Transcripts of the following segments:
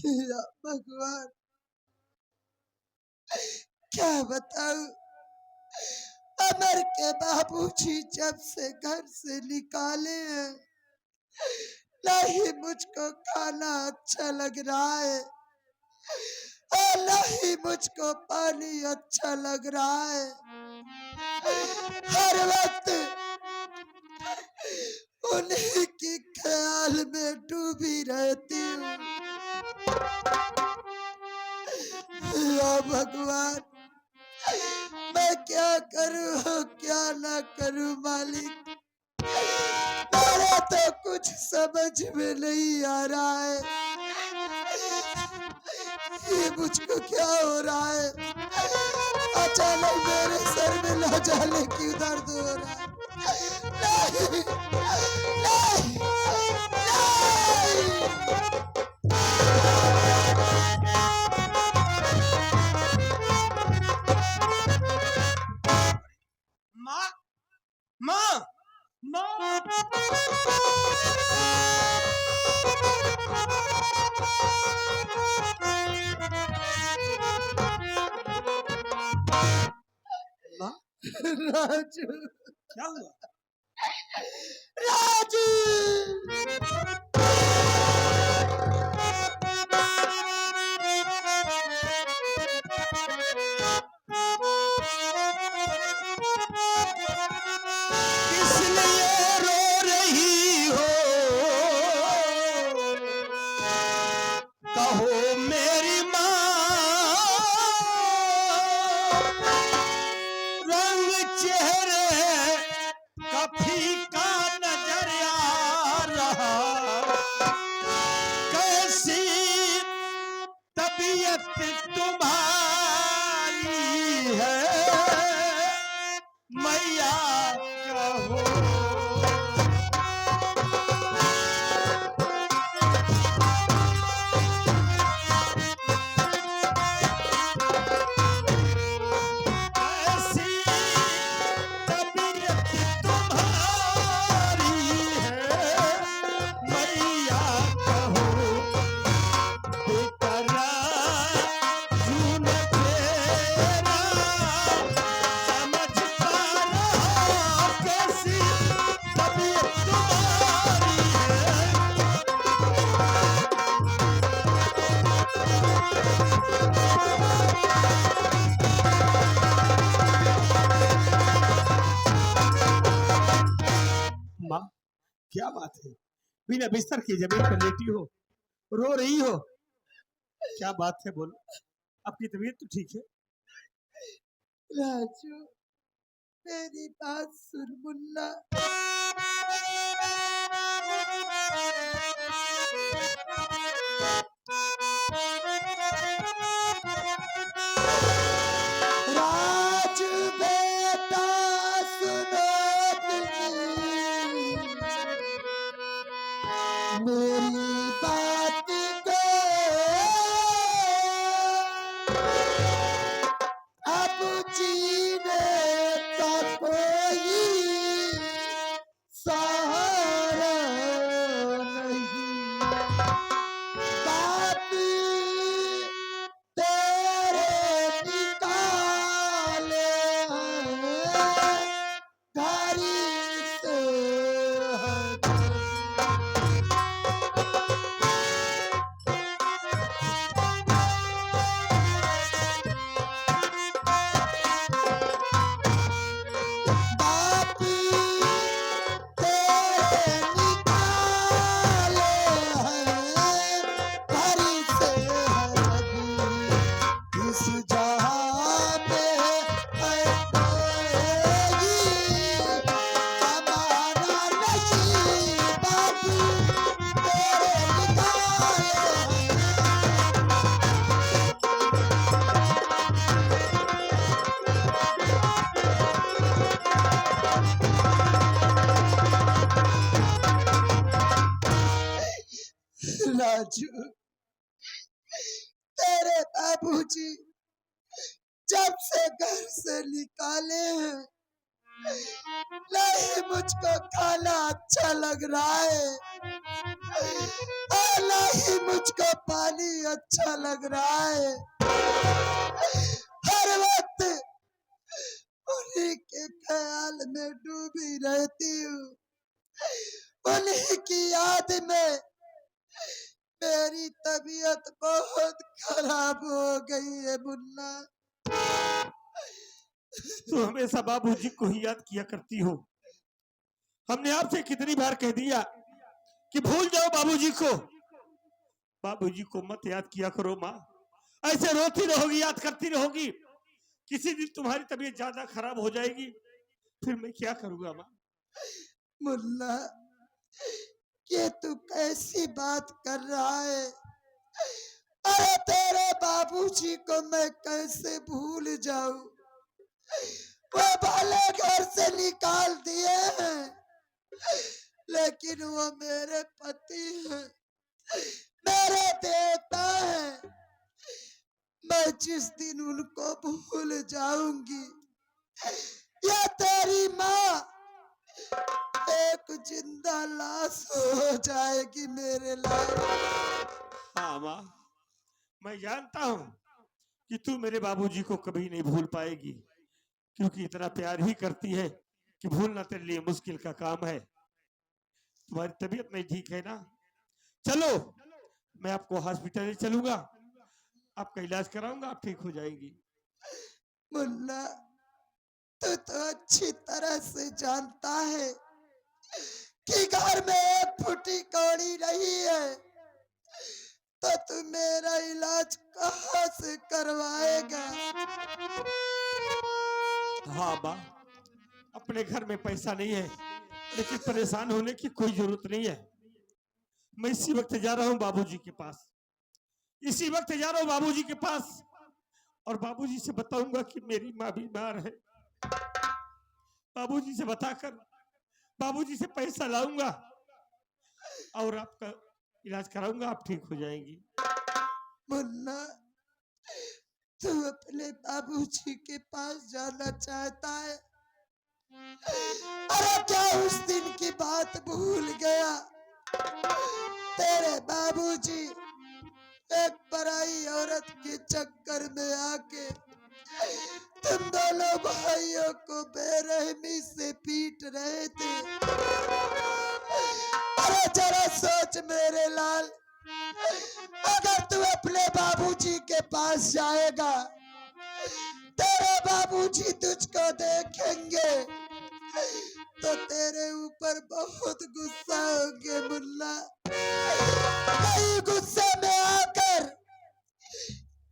या भगवान, क्या बताऊं। अमर के बाबूजी जब से घर से निकाले हैं, नहीं मुझको खाना अच्छा लग रहा है और नहीं मुझको पानी अच्छा लग रहा है। हर वक्त उन्हीं के ख्याल में डूबी रहती हूँ। या भगवान, मैं क्या करूँ क्या ना करूँ मालिक, मेरा तो कुछ समझ में नहीं आ रहा है। ये मुझको क्या हो रहा है, अचानक मेरे सर में ना जाने क्यों दर्द हो रहा है। नहीं, नहीं, माँ, माँ, माँ। राजू, क्या हुआ? राजू, किस लिए रो रही हो, कहो मेरी माँ। रंग चेहरे का फीका नजर आ रहा, कैसी तबीयत तुम्हारी है मैया कहो। कैसी तबीयत तुम्हारी है मैया कहो। बेकरार जून तेरा समझ पा रहा, कैसी तबीयत तुम्हारी है। माँ, क्या बात है, बिना बिस्तर की जमीन पर लेटी हो, रो रही हो, क्या बात है बोलो। आपकी तबीयत तो ठीक है? राजू, मेरी बात सुन मुन्ना। राजू बेटा सुनो मेरी बात को, अब जीने का कोई सहारा नहीं। बाप तेरे निकाले हैं घर से बाप तेरे निकाले हैं घर से इस जहां में है कोई हमारा नसीब। बाप तेरे निकाले राजू, तेरे बाबूजी जब से घर से निकाले हैं, नहीं मुझको खाना अच्छा लग रहा है और ना ही मुझको पानी अच्छा लग रहा है। हर वक्त उन्हीं के ख्याल में डूबी रहती हूँ। उन्हीं की याद में मेरी तबीयत बहुत खराब हो गई है मुन्ना। तो हमेशा बाबूजी को ही याद किया करती हो। हमने आपसे कितनी बार कह दिया कि भूल जाओ बाबूजी को। बाबूजी को मत याद किया करो माँ। ऐसे रोती रहोगी, याद करती रहोगी, किसी दिन तुम्हारी तबीयत ज्यादा खराब हो जाएगी, फिर मैं क्या करूंगा माँ? मुन्ना, ये तू कैसी बात कर रहा है? अरे तेरे बाबूजी को मैं कैसे भूल जाऊं? वो भले घर से निकाल दिए हैं, लेकिन वो मेरे पति हैं, मेरे देवता हैं। मैं जिस दिन उनको भूल जाऊंगी, या तेरी माँ एक जिंदा लाश हो जाएगी मेरे लाल। हाँ माँ, मैं जानता हूँ कि तू मेरे बाबूजी को कभी नहीं भूल पाएगी, क्योंकि इतना प्यार ही करती है कि भूलना तेरे लिए मुश्किल का काम है। तुम्हारी तबीयत नहीं ठीक है ना? चलो, मैं आपको हॉस्पिटल ले चलूंगा, आपका इलाज कराऊंगा, आप ठीक हो जाएंगी। मुन्ना, तू तो अच्छी तरह से जानता है कि घर में एक फुटी कौड़ी नहीं है, तो तू मेरा इलाज कहाँ से करवाएगा? हाँ माँ, अपने घर में पैसा नहीं है, लेकिन परेशान होने की कोई जरूरत नहीं है। मैं इसी वक्त जा रहा हूँ बाबूजी के पास, इसी वक्त जा रहा हूँ बाबूजी के पास, और बाबूजी से बताऊंगा कि मेरी माँ बीमार है। बाबूजी से बताकर बाबूजी से पैसा लाऊंगा और आपका इलाज कराऊंगा, आप ठीक हो जाएंगी। मुन्ना, तू अपने बाबूजी के पास जाना चाहता है? अरे क्या उस दिन की बात भूल गया? तेरे बाबूजी एक पराई औरत के चक्कर में आके तुम दोनों भाइयों को बेरहमी से पीट रहे थे। अरे जरा सोच मेरे लाल, अगर तू अपने बाबूजी के पास जाएगा, तेरे बाबूजी तुझको देखेंगे तो तेरे ऊपर बहुत गुस्सा होंगे मुन्ना। कहीं गुस्से में आकर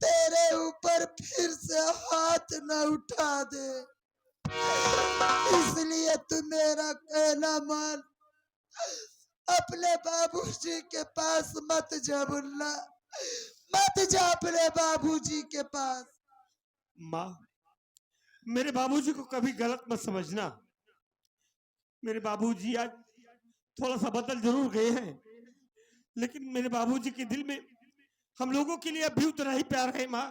तेरे ऊपर फिर से हाथ न उठा दे। इसलिए तू मेरा कहना मान, अपने बाबूजी के पास मत जा मुन्ना, मत जा अपने बाबूजी के पास। माँ, मेरे बाबूजी को कभी गलत मत समझना। मेरे बाबूजी आज थोड़ा सा बदल जरूर गए हैं, लेकिन मेरे बाबूजी के दिल में हम लोगों के लिए अब भी उतना ही प्यार है। माँ,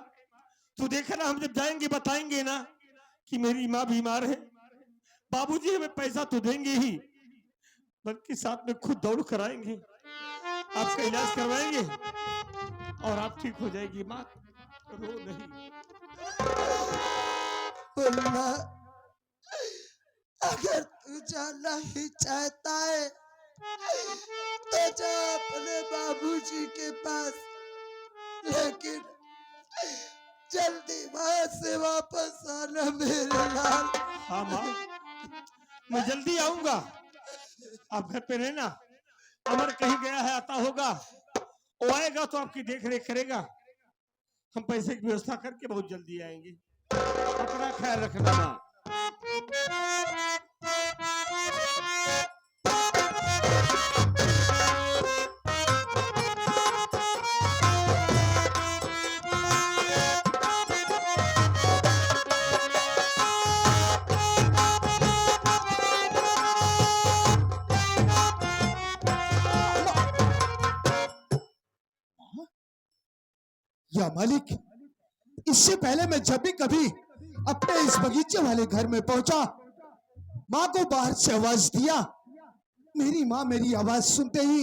तू देखा ना, हम जब जाएंगे बताएंगे ना कि मेरी माँ बीमार है, बाबूजी हमें पैसा तो देंगे ही, बल्कि साथ में खुद दौड़ कर आएंगे, आपका इलाज करवाएंगे और आप ठीक हो जाएगी। माँ, रो नहीं। मुन्ना, अगर तू जाना ही चाहता है तो जा अपने बाबूजी के पास, लेकिन जल्दी वहां से वापस आना मेरे लाल। हाँ माँ, मैं जल्दी आऊंगा, आप घर पे रहना। अमर कहीं गया है, आता होगा, वो आएगा तो आपकी देख रेख करेगा। हम पैसे की व्यवस्था करके बहुत जल्दी आएंगे, अपना ख्याल रखना माँ। या मालिक, इससे पहले मैं जब भी कभी अपने इस बगीचे वाले घर में पहुंचा, माँ को बाहर से आवाज दिया, मेरी माँ मेरी आवाज सुनते ही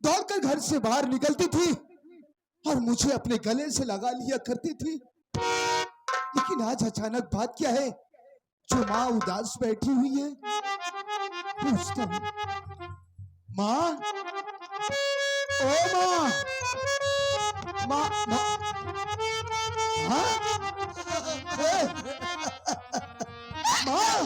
दौड़कर घर से बाहर निकलती थी और मुझे अपने गले से लगा लिया करती थी। लेकिन आज अचानक बात क्या है जो माँ उदास बैठी हुई है? पूछता हूँ, माँ, ओ माँ, माँ, माँ, हाँ? ए, माँ,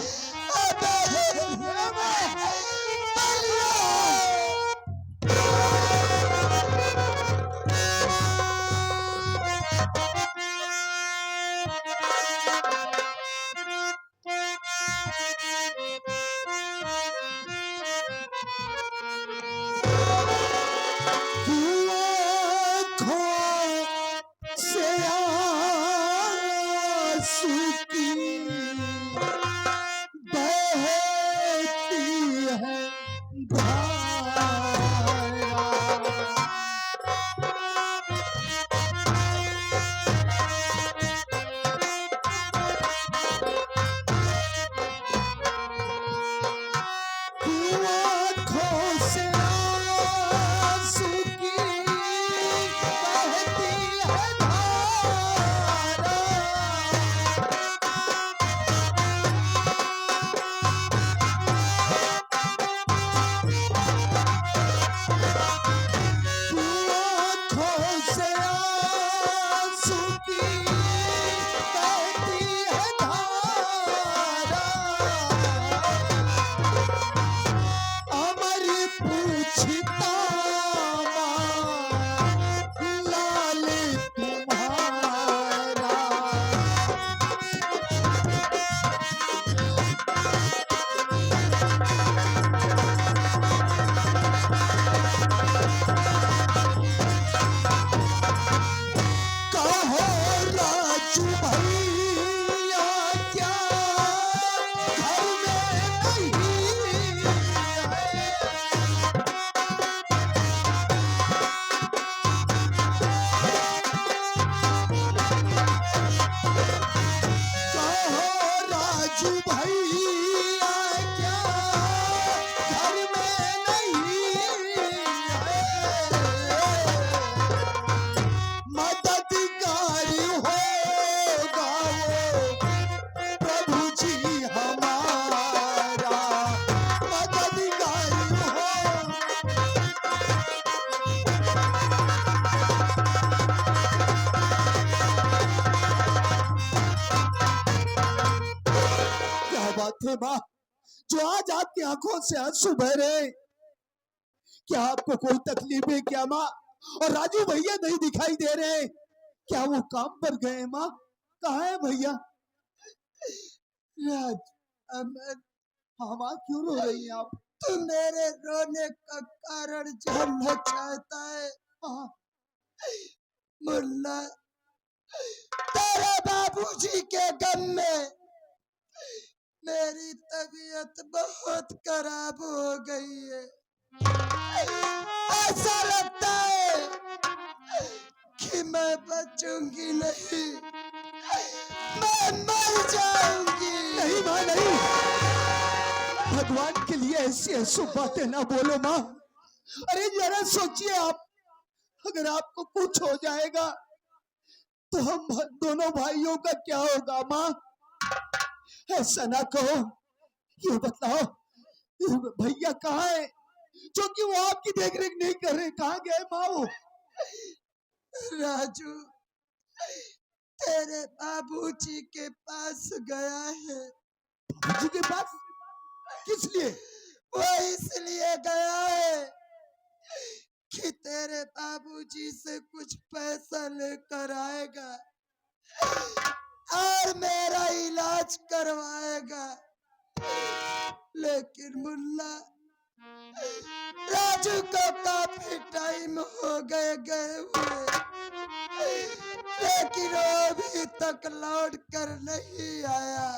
बात है माँ जो आज आपकी आंखों से आंसू बह रहे? क्या आपको कोई तकलीफ है क्या माँ? और राजू भैया नहीं दिखाई दे रहे, क्या वो काम पर गए? माँ कहाँ है भैया? राज, अमर, हाँ माँ, क्यों रो रही हैं आप? तू मेरे रोने का कारण जानना चाहता है? हाँ। मुन्ना, तेरे बाबूजी के गम में मेरी तबीयत बहुत खराब हो गई है। ऐसा लगता है कि मैं बचूंगी नहीं, मैं मर जाऊंगी। नहीं माँ, नहीं, भगवान के लिए ऐसी ऐसी बातें ना बोलो माँ। अरे जरा सोचिए, आप अगर आपको कुछ हो जाएगा तो हम दोनों भाइयों का क्या होगा माँ? ऐसा ना कहो। ये बताओ भैया कहाँ है जो कि वो आपकी देख रेख नहीं कर रहे? कहाँ गए माँ वो? राजू तेरे बाबूजी के पास गया है। बाबूजी के पास? किस लिए? वो इसलिए गया है कि तेरे बाबूजी से कुछ पैसा लेकर आएगा और मेरा इलाज करवाएगा। लेकिन मुल्ला, राजू को काफी टाइम हो गए हुए, लेकिन वो अभी तक लौट कर नहीं आया।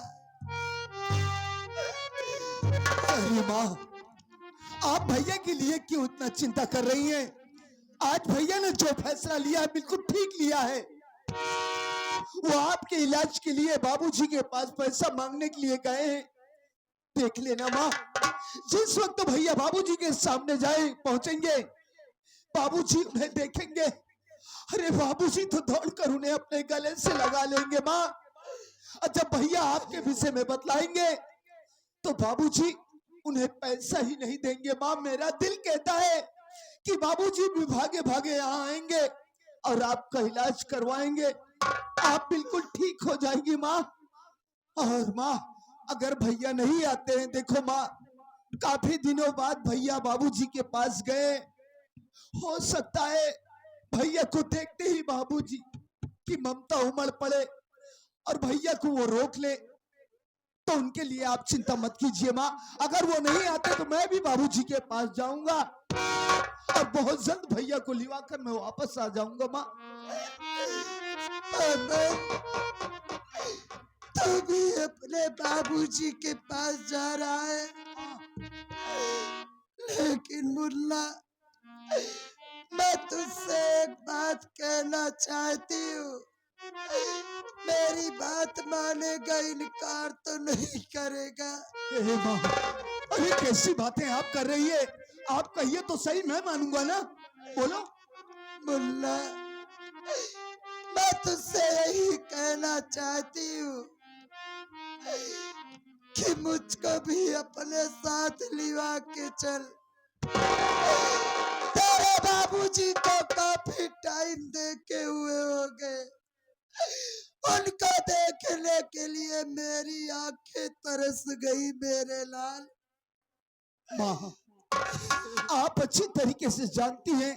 अरे माँ, आप भैया के लिए क्यों इतना चिंता कर रही हैं? आज भैया ने जो फैसला लिया है बिल्कुल ठीक लिया है। वो आपके इलाज के लिए बाबूजी के पास पैसा मांगने के लिए गए हैं। देख लेना माँ, जिस वक्त भैया बाबूजी के सामने जाए पहुंचेंगे, बाबूजी उन्हें देखेंगे, अरे बाबूजी तो दौड़कर उन्हें अपने गले से लगा लेंगे माँ। और जब भैया आपके विषय में बतलाएंगे तो बाबूजी उन्हें पैसा ही नहीं देंगे माँ। मेरा दिल कहता है कि बाबूजी भी भागे भागे यहाँ आएंगे और आपका इलाज करवाएंगे, आप बिल्कुल ठीक हो जाएंगी माँ। और माँ अगर भैया नहीं आते हैं, देखो माँ काफी दिनों बाद भैया बाबूजी के पास गए, हो सकता है भैया को देखते ही बाबूजी की ममता उमड़ पड़े और भैया को वो रोक ले, तो उनके लिए आप चिंता मत कीजिए माँ। अगर वो नहीं आते तो मैं भी बाबूजी के पास जाऊंगा और बहुत जल्द भैया को लिवाकर मैं वापस आ जाऊंगा माँ। तू भी अपने बाबूजी के पास जा रहा है, लेकिन मुन्ना मैं तुझसे एक बात कहना चाहती हूँ, मेरी बात मानेगा, इनकार तो नहीं करेगा। माँ अरे कैसी बातें आप कर रही है, आप कहिए तो सही, मैं मानूंगा ना, बोलो। मुन्ना मैं तुझसे यही कहना चाहती हूँ कि मुझको भी अपने साथ लिवा के चल। तेरे बाबूजी को काफी टाइम देखे हुए हो गए, उनको देखने के लिए मेरी आंखें तरस गई मेरे लाल। माँ आप अच्छी तरीके से जानती हैं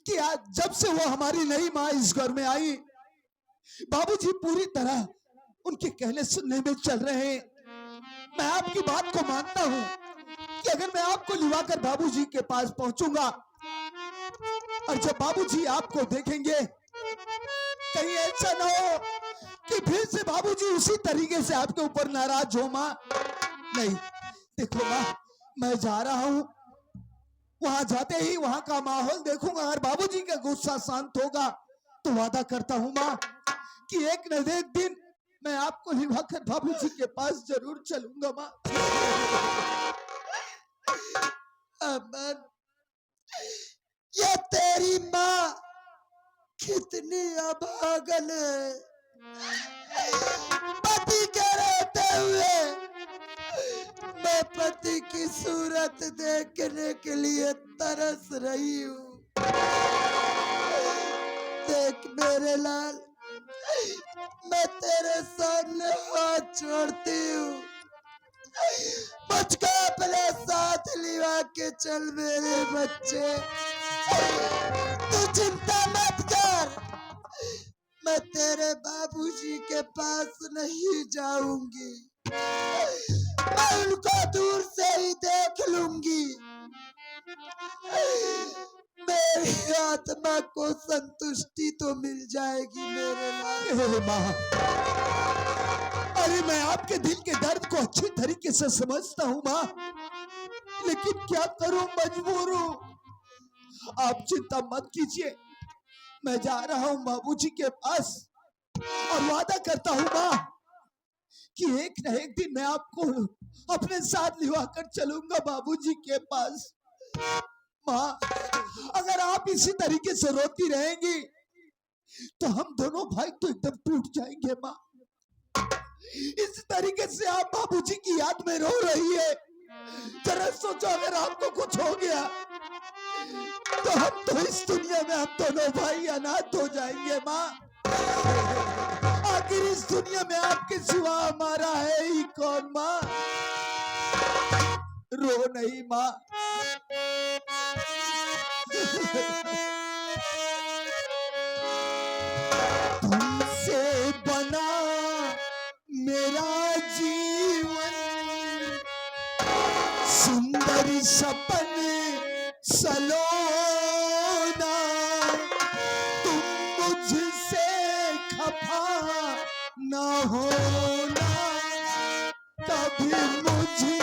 कि आज जब से वो हमारी नई माँ इस घर में आई, बाबूजी पूरी तरह उनके कहने सुनने में चल रहे हैं। मैं आपकी बात को मानता हूँ कि अगर मैं आपको लिवाकर बाबूजी के पास पहुंचूंगा और जब बाबूजी आपको देखेंगे, कहीं ऐसा ना हो कि फिर से बाबूजी उसी तरीके से आपके ऊपर नाराज हो माँ। नहीं देखो माँ, मैं जा रहा हूँ, वहां जाते ही वहां का माहौल देखूंगा, अगर बाबूजी का गुस्सा शांत होगा तो वादा करता हूँ माँ कि एक न एक दिन मैं आपको लिवाकर बाबूजी के पास जरूर चलूंगा माँ। अमन ये तेरी माँ कितनी अभागन है, पति के रहते हुए मैं पति की सूरत देखने के लिए तरस रही हूँ। देख मेरे लाल, मैं तेरे सामने हाथ जोड़ती हूँ, मुझको अपने साथ लिवा के चल मेरे बच्चे। तू चिंता मत कर, मैं तेरे बाबूजी के पास नहीं जाऊंगी, मैं उनको दूर से ही देख लूंगी। मेरी आत्मा को संतुष्टि तो मिल जाएगी मेरे लाल। माँ अरे मैं आपके दिल के दर्द को अच्छी तरीके से समझता हूँ माँ, लेकिन क्या करूं, मजबूर हूँ। आप चिंता मत कीजिए, मैं जा रहा हूँ बाबूजी के पास और वादा करता हूँ माँ कि एक न एक दिन मैं आपको अपने साथ लिवाकर चलूंगा बाबूजी के पास। माँ अगर आप इसी तरीके से रोती रहेंगी तो हम दोनों भाई तो एकदम टूट जाएंगे माँ। इस तरीके से आप बाबूजी की याद में रो रही है, जरा सोचो अगर आपको कुछ हो गया तो हम तो इस दुनिया में हम दोनों भाई अनाथ हो जाएंगे माँ। आखिर इस दुनिया में आपके सिवा हमारा है ही कौन माँ। रो नहीं माँ। तुमसे बना मेरा जीवन, सुंदर सपन सलोना, तुम मुझसे खफा न होना, कभी मुझे